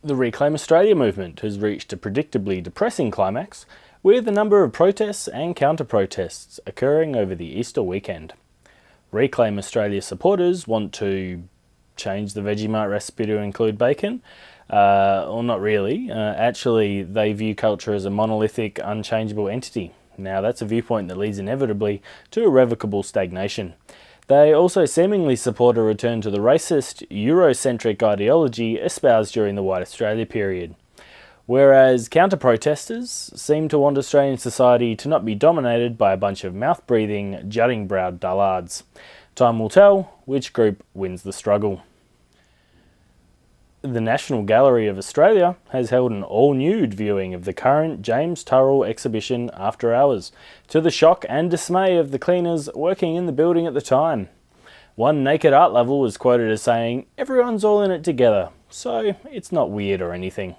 The Reclaim Australia movement has reached a predictably depressing climax, with a number of protests and counter-protests occurring over the Easter weekend. Reclaim Australia supporters want to change the Vegemite recipe to include bacon, or not really. Actually, they view culture as a monolithic, unchangeable entity. Now, that's a viewpoint that leads inevitably to irrevocable stagnation. They also seemingly support a return to the racist, Eurocentric ideology espoused during the White Australia period. Whereas counter-protesters seem to want Australian society to not be dominated by a bunch of mouth-breathing, jutting-browed dullards. Time will tell which group wins the struggle. The National Gallery of Australia has held an all-nude viewing of the current James Turrell exhibition After Hours, to the shock and dismay of the cleaners working in the building at the time. One naked art lover was quoted as saying, "Everyone's all in it together, so it's not weird or anything."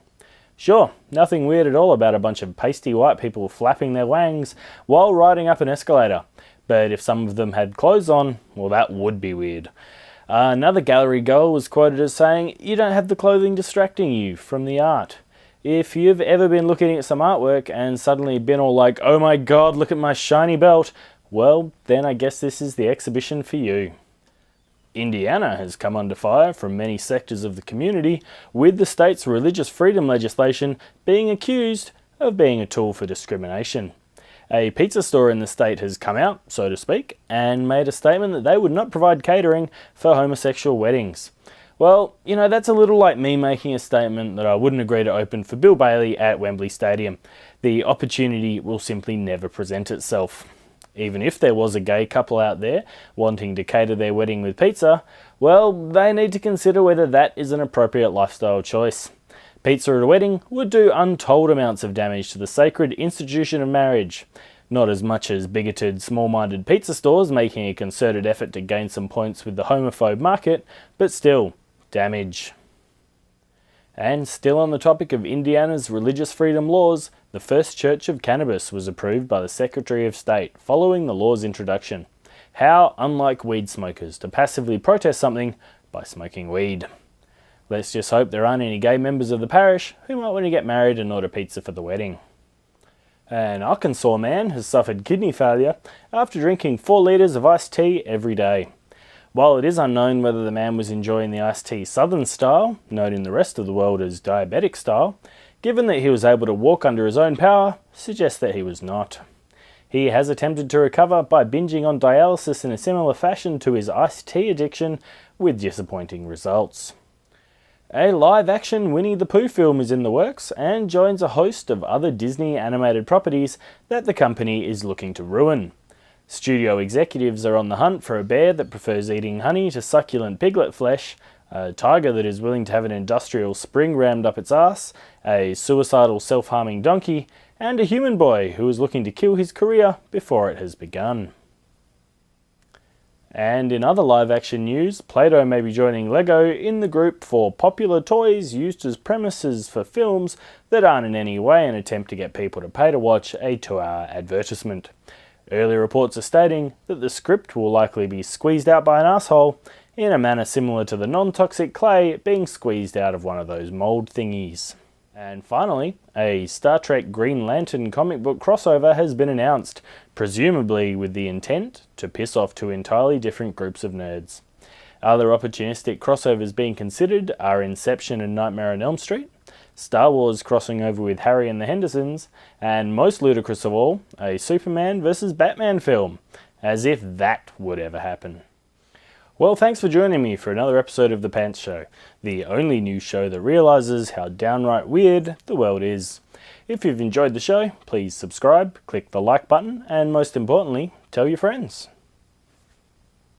Sure, nothing weird at all about a bunch of pasty white people flapping their wangs while riding up an escalator, but if some of them had clothes on, well, that would be weird. Another gallery goer was quoted as saying, "You don't have the clothing distracting you from the art." If you've ever been looking at some artwork and suddenly been all like, "Oh my god, look at my shiny belt," well, then I guess this is the exhibition for you. Indiana has come under fire from many sectors of the community, with the state's religious freedom legislation being accused of being a tool for discrimination. A pizza store in the state has come out, so to speak, and made a statement that they would not provide catering for homosexual weddings. Well, that's a little like me making a statement that I wouldn't agree to open for Bill Bailey at Wembley Stadium. The opportunity will simply never present itself. Even if there was a gay couple out there wanting to cater their wedding with pizza, well, they need to consider whether that is an appropriate lifestyle choice. Pizza at a wedding would do untold amounts of damage to the sacred institution of marriage. Not as much as bigoted, small-minded pizza stores making a concerted effort to gain some points with the homophobe market, but still, damage. And still on the topic of Indiana's religious freedom laws, the first church of cannabis was approved by the Secretary of State following the law's introduction. How unlike weed smokers to passively protest something by smoking weed. Let's just hope there aren't any gay members of the parish who might want to get married and order pizza for the wedding. An Arkansas man has suffered kidney failure after drinking 4 litres of iced tea every day. While it is unknown whether the man was enjoying the iced tea southern style, known in the rest of the world as diabetic style, given that he was able to walk under his own power, suggests that he was not. He has attempted to recover by binging on dialysis in a similar fashion to his iced tea addiction, with disappointing results. A live-action Winnie the Pooh film is in the works and joins a host of other Disney animated properties that the company is looking to ruin. Studio executives are on the hunt for a bear that prefers eating honey to succulent piglet flesh, a tiger that is willing to have an industrial spring rammed up its ass, a suicidal self-harming donkey, and a human boy who is looking to kill his career before it has begun. And in other live-action news, Play-Doh may be joining Lego in the group for popular toys used as premises for films that aren't in any way an attempt to get people to pay to watch a 2-hour advertisement. Early reports are stating that the script will likely be squeezed out by an asshole in a manner similar to the non-toxic clay being squeezed out of one of those mold thingies. And finally, a Star Trek Green Lantern comic book crossover has been announced, presumably with the intent to piss off 2 entirely different groups of nerds. Other opportunistic crossovers being considered are Inception and Nightmare on Elm Street, Star Wars crossing over with Harry and the Hendersons, and most ludicrous of all, a Superman vs. Batman film, as if that would ever happen. Well, thanks for joining me for another episode of The Pants Show, the only news show that realises how downright weird the world is. If you've enjoyed the show, please subscribe, click the like button, and most importantly, tell your friends.